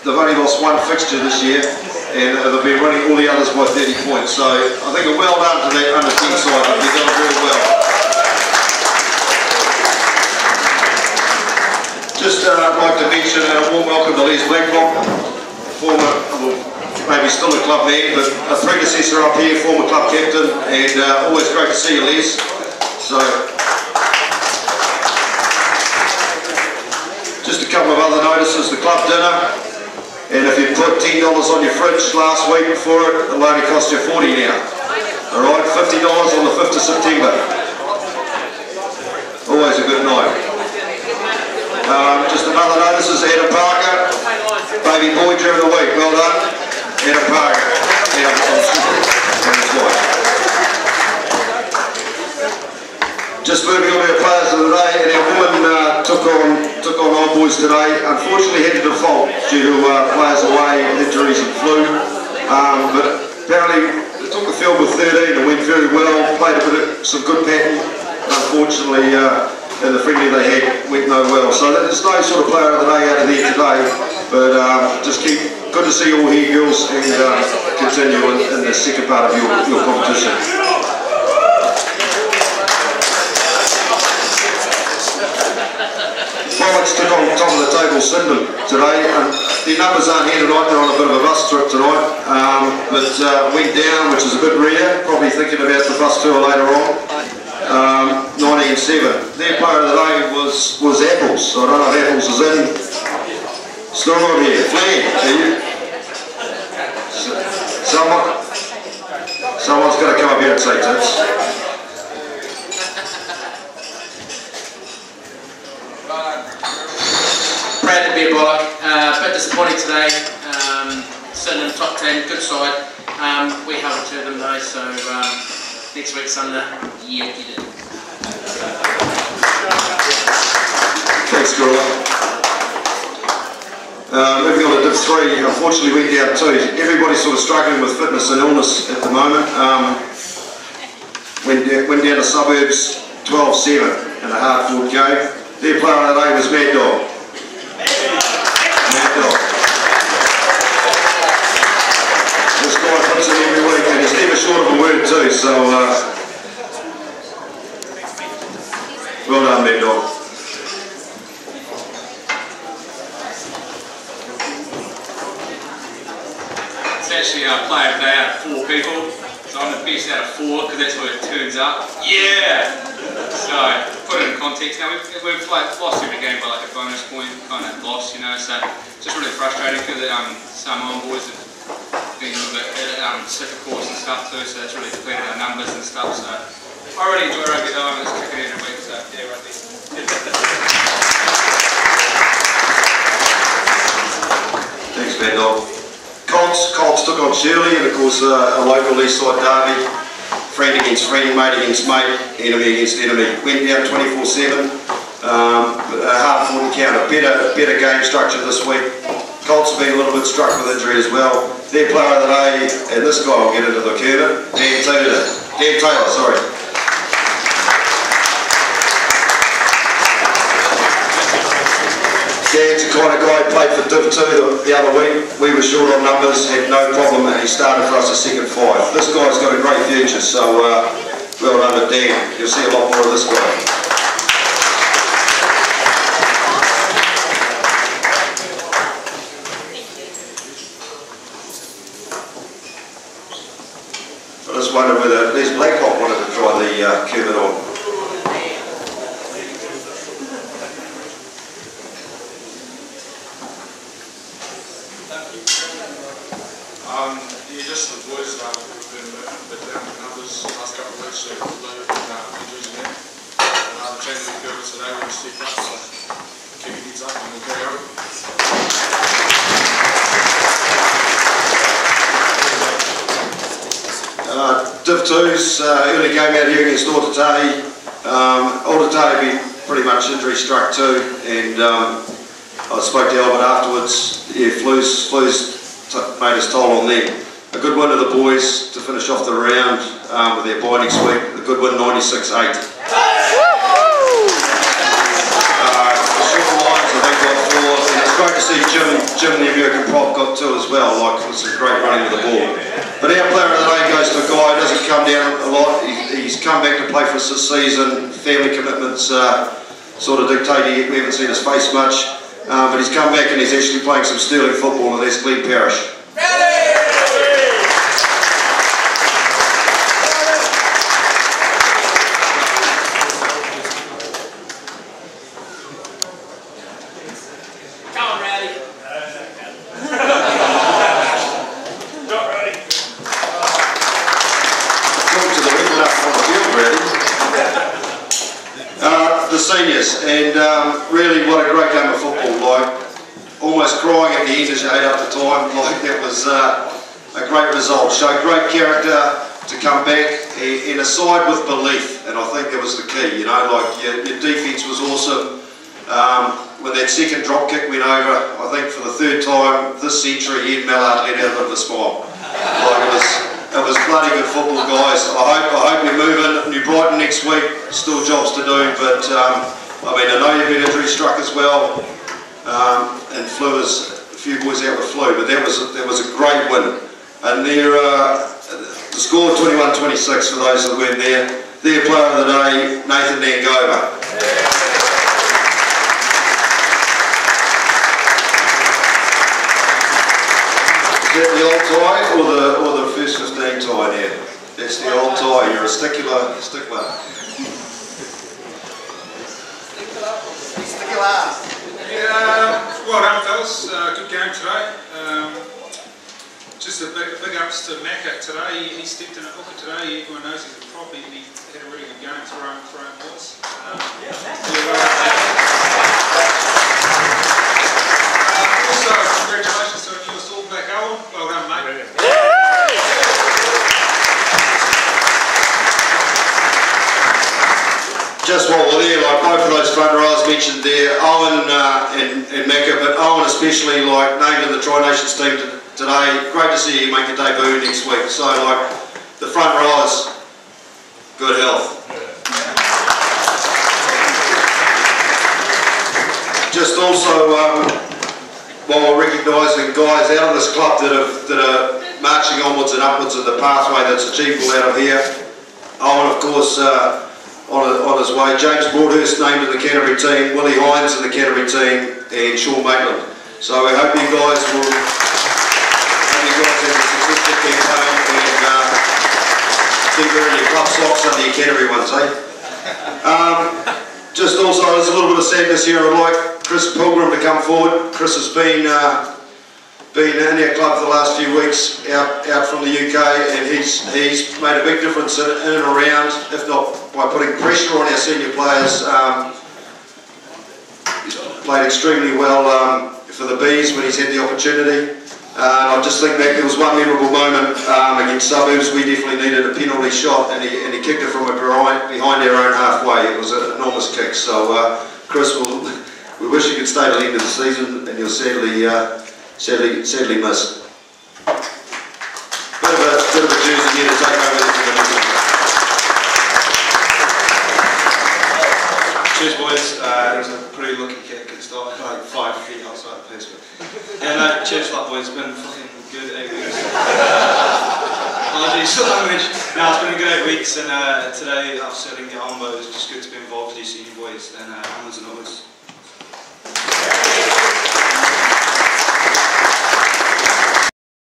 they've only lost one fixture this year, and they've been running all the others by 30 points. So I think a well done to that under 10 side. They've done very well. Just like to mention a warm welcome to Les Blacklock, former, well, maybe still a club man, but a predecessor up here, former club captain, and always great to see you, Les. So, just a couple of other notices, the club dinner, and if you put $10 on your fridge last week for it, it'll only cost you $40 now. Alright, $50 on the 5th of September. Always a good night. Just another notice is Adam Parker, baby boy during the week, well done. Adam Parker, and his wife. Just moving on to our players of the day, and our women took on our boys today. Unfortunately had to default due to players away, injuries and flu. But apparently they took the field with 13 and went very well, played a bit of some good pattern. Unfortunately, in the friendly they had went no well. So there's no sort of player of the day out of there today. But just good to see all here girls, and continue in the second part of your competition. Bollocks took on top of the table Syndham today, and the numbers aren't here tonight, they're on a bit of a bus trip tonight, but went down, which is a bit rare, probably thinking about the bus tour later on. 19-7. Their player of the day was Apples, so I don't know if Apples is in. Still not here. Flan, are you? Someone's got to come up here and say tits. Proud to be a Bollock. A bit disappointing today. Sitting in the top 10, good side. We held it to them though, so next week Sunday, yeah, get it. Thanks, Gorilla. Moving on to Div 3, unfortunately went down 2. Everybody's sort of struggling with fitness and illness at the moment. Went down to Suburbs 12-7 in a hard-fought game. Their player of the day was Mad Dog. Mad Dog. This guy puts it every week, and he's never short of a word too, so well done, Mad Dog. It's actually a player of the day out of 4 people, so I'm the best out of 4 because that's what it turns up. Yeah! So, put it in context. Now, we've lost every game by like a bonus point, kind of lost, you know, so it's just really frustrating because some on boys have been a little bit sick, of course, and stuff too, so it's really depleted our numbers and stuff. So, I really enjoy rugby though, I'm just kicking every week, so yeah, rugby. Thanks, Mad Dog. Colts took on Shirley, and of course a local east side derby. Friend against friend, mate against mate, enemy against enemy. Went down 24-7. A hard-fought encounter. Better game structure this week. Colts have been a little bit struck with injury as well. Their player of the day, and this guy will get into the curve. Dan Taylor, sorry. Dan's the kind of guy who played for Div 2 the other week. We were short on numbers, had no problem, and he started for us a second 5. This guy's got a great future, so well done to Dan. You'll see a lot more of this guy. I just wonder whether Les Blacklock wanted to try the Cuban on. Yeah, just the boys have been a bit down with numbers the last couple of weeks, so low injuries in there. The change of the curve today, we'll stick up, so keep your heads up and we'll carry on. Div 2's early game out here against Ortatahi. Ortatahi been pretty much injury struck too, and I spoke to Albert afterwards. Yeah, flu's made his toll on them. A good win of the boys to finish off the round with their bye next week. A good win, 96-8. The Super Lions, I think, got 4. see Jim the American prop got to as well, like with some great running with the ball. But our player of the day goes to a guy who doesn't come down a lot. He's come back to play for us this season. Family commitments sort of dictate we haven't seen his face much. But he's come back and he's actually playing some sterling football, and that's Glenn Parrish. Seniors, and really what a great game of football, like almost crying at the end as you ate up the time, like that was a great result. Showed great character to come back in a side with belief, and I think that was the key, you know, like your defence was awesome. When that second drop kick went over, I think for the third time this century, Ian Mallard let out of a smile. Like it was bloody good football, guys. I hope we move in New Brighton next week. Still jobs to do, but I mean, I know you've been injury struck as well, and flu is a few boys out with flu, but that was a great win. And the score 21-26 for those that weren't there. Their player of the day, Nathan Nangova. Is that the old tie or the first 15 tie there? That's the old tie. You're a stickler. Yeah, well done, fellas. Good game today. Just a big ups to Macca today. He stepped in at hooker today. Everyone knows he's a prop. He had a really good game throwing balls. Also, congratulations to our newest All Black Owen. Well done, mate. Just while we're there, like both of those front rows mentioned there, Owen and Macca, but Owen especially, like named in the Tri Nations team today. Great to see you make a debut next week. So like the front rows, good health. Just also, while we're recognising guys out of this club that are marching onwards and upwards of the pathway that's achievable out of here, Owen of course on his way. James Broadhurst named in the Canterbury team, Willie Hines in the Canterbury team, and Sean Maitland. So we hope you guys have a successful campaign and keep wearing your club socks under your Canterbury ones, eh? Just also, there's a little bit of sadness here. I'd like Chris Pilgrim to come forward. Chris has been in our club for the last few weeks out from the UK, and he's made a big difference in and around, if not by putting pressure on our senior players. He's played extremely well for the Bees when he's had the opportunity. I just think that there was one memorable moment against Suburbs. We definitely needed a penalty shot, and he kicked it from behind our own halfway. It was an enormous kick. So Chris, we wish you could stay to the end of the season, and you'll sadly missed. Bit of a jersey here to take over the community. Cheers, boys. It was a pretty lucky kick. It started like 5 feet outside the place. And cheers for that, boys. It's been fucking good 8 weeks. Apologies for language. No, it's been a good 8 weeks, and today I've certainly get on, but it's just good to be involved with these senior boys and onwards and upwards.